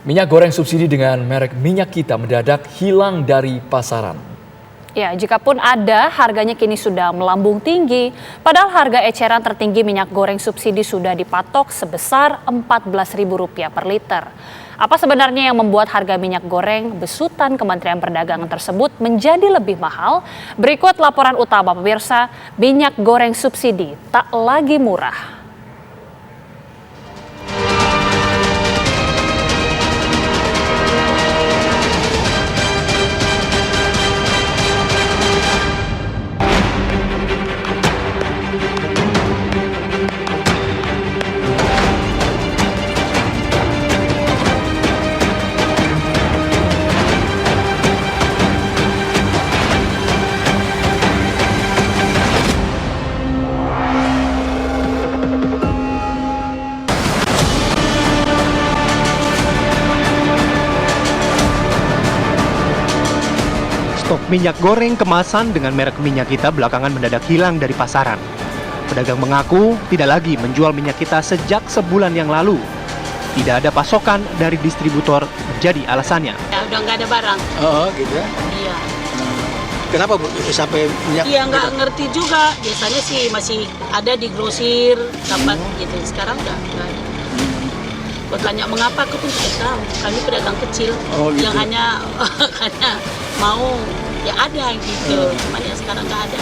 Minyak goreng subsidi dengan merek Minyak Kita mendadak hilang dari pasaran. Ya, jikapun ada, harganya kini sudah melambung tinggi. Padahal harga eceran tertinggi minyak goreng subsidi sudah dipatok sebesar Rp14.000 per liter. Apa sebenarnya yang membuat harga minyak goreng besutan Kementerian Perdagangan tersebut menjadi lebih mahal? Berikut laporan utama pemirsa, minyak goreng subsidi tak lagi murah. Stok minyak goreng kemasan dengan merek Minyak Kita belakangan mendadak hilang dari pasaran. Pedagang mengaku tidak lagi menjual minyak kita sejak sebulan yang lalu. Tidak ada pasokan dari distributor menjadi alasannya. Ya udah nggak ada barang. Oh gitu ya? Iya. Kenapa Bu sampai minyak? Iya nggak ngerti juga. Biasanya sih masih ada di grosir, dapat gitu. Sekarang udah nggak ada. Buat tanya mengapa aku pun tidak tahu. Kami pedagang kecil yang hanya mau ya ada gitu. Cuman ya sekarang nggak ada.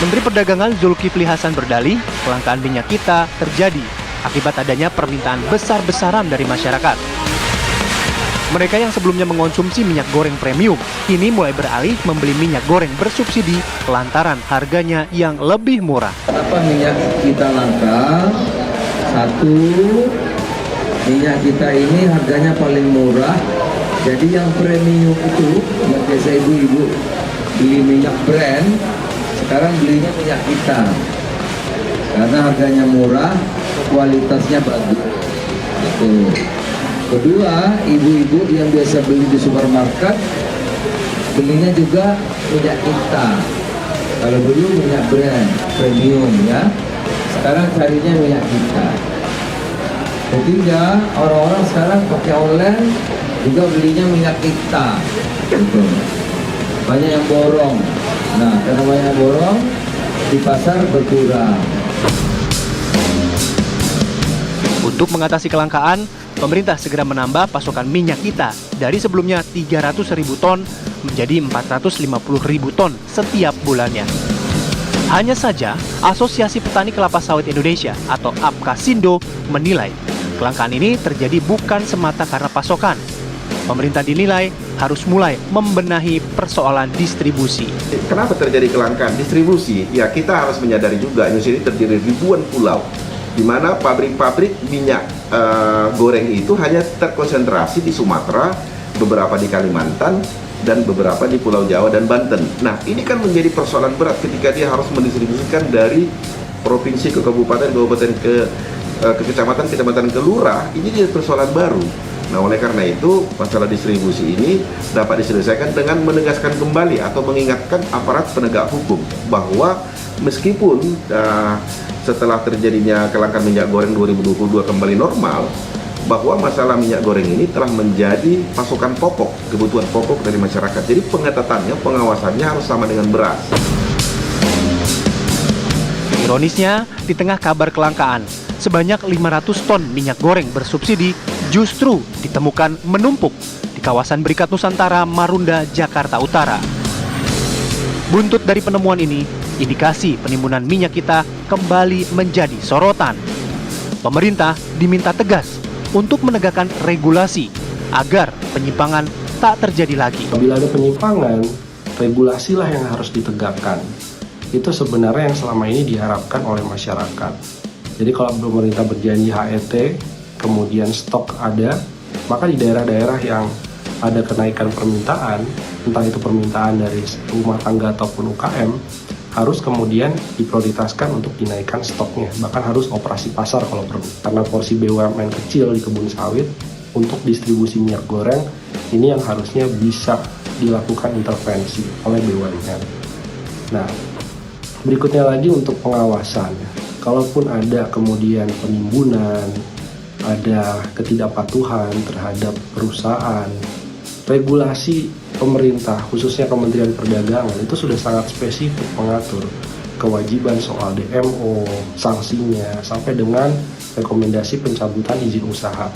Menteri Perdagangan Zulkifli Hasan berdalih, kelangkaan minyak kita terjadi akibat adanya permintaan besar-besaran dari masyarakat. Mereka yang sebelumnya mengonsumsi minyak goreng premium, kini mulai beralih membeli minyak goreng bersubsidi lantaran harganya yang lebih murah. Kenapa minyak kita langka? Satu, minyak kita ini harganya paling murah. Jadi yang premium itu, yang biasa ibu-ibu beli minyak brand, sekarang belinya minyak kita. Karena harganya murah, kualitasnya bagus. Itu. Kedua, ibu-ibu yang biasa beli di supermarket, belinya juga minyak kita. Kalau dulu minyak brand, premium ya. Sekarang carinya minyak kita. Ketiga, orang-orang sekarang pakai online juga belinya minyak kita. Gitu. Banyak yang borong. Nah, karena banyak yang borong, di pasar berkurang. Untuk mengatasi kelangkaan, pemerintah segera menambah pasokan minyak kita dari sebelumnya 300.000 ton menjadi 450.000 ton setiap bulannya. Hanya saja, Asosiasi Petani Kelapa Sawit Indonesia atau APKASindo menilai kelangkaan ini terjadi bukan semata karena pasokan. Pemerintah dinilai harus mulai membenahi persoalan distribusi. Kenapa terjadi kelangkaan distribusi? Ya kita harus menyadari juga Indonesia ini terdiri ribuan pulau, di mana pabrik-pabrik minyak goreng itu hanya terkonsentrasi di Sumatera, beberapa di Kalimantan, dan beberapa di Pulau Jawa dan Banten. Nah, ini kan menjadi persoalan berat ketika dia harus mendistribusikan dari provinsi ke kabupaten, kabupaten ke kecamatan, kecamatan ke lurah. Ini jadi persoalan baru. Nah, oleh karena itu, masalah distribusi ini dapat diselesaikan dengan menegaskan kembali atau mengingatkan aparat penegak hukum bahwa meskipun setelah terjadinya kelangkaan minyak goreng 2022 kembali normal, bahwa masalah minyak goreng ini telah menjadi pasokan pokok, kebutuhan pokok dari masyarakat. Jadi pengetatannya, pengawasannya harus sama dengan beras. Ironisnya, di tengah kabar kelangkaan, sebanyak 500 ton minyak goreng bersubsidi justru ditemukan menumpuk di kawasan Berikat Nusantara, Marunda, Jakarta Utara. Buntut dari penemuan ini, indikasi penimbunan minyak kita kembali menjadi sorotan. Pemerintah diminta tegas untuk menegakkan regulasi agar penyimpangan tak terjadi lagi. Bila ada penyimpangan, regulasilah yang harus ditegakkan. Itu sebenarnya yang selama ini diharapkan oleh masyarakat. Jadi kalau pemerintah berjanji HET, kemudian stok ada, maka di daerah-daerah yang ada kenaikan permintaan, entah itu permintaan dari rumah tangga ataupun UKM, harus kemudian diprioritaskan untuk dinaikkan stoknya, bahkan harus operasi pasar kalau perlu. Karena porsi BUMN kecil di kebun sawit untuk distribusi minyak goreng ini yang harusnya bisa dilakukan intervensi oleh BUMN. Nah, berikutnya lagi untuk pengawasan. Kalaupun ada kemudian penimbunan ada ketidakpatuhan terhadap perusahaan. Regulasi pemerintah, khususnya Kementerian Perdagangan, itu sudah sangat spesifik mengatur kewajiban soal DMO, sanksinya, sampai dengan rekomendasi pencabutan izin usaha.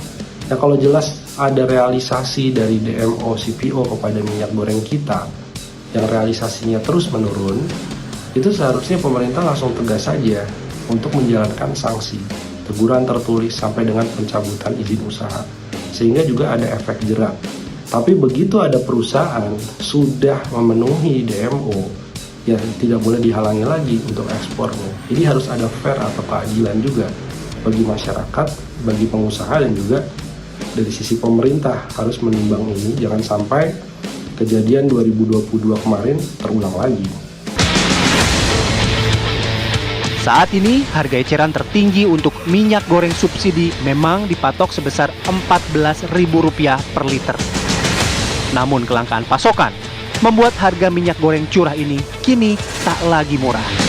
Nah, kalau jelas ada realisasi dari DMO CPO kepada minyak goreng kita, yang realisasinya terus menurun, itu seharusnya pemerintah langsung tegas saja untuk menjalankan sanksi, teguran tertulis sampai dengan pencabutan izin usaha, sehingga juga ada efek jerat. Tapi begitu ada perusahaan sudah memenuhi DMO, ya tidak boleh dihalangi lagi untuk ekspornya. Jadi harus ada fair atau keadilan juga bagi masyarakat, bagi pengusaha, dan juga dari sisi pemerintah harus menimbang ini, jangan sampai kejadian 2022 kemarin terulang lagi. Saat ini, harga eceran tertinggi untuk minyak goreng subsidi memang dipatok sebesar Rp14.000 per liter. Namun kelangkaan pasokan membuat harga minyak goreng curah ini kini tak lagi murah.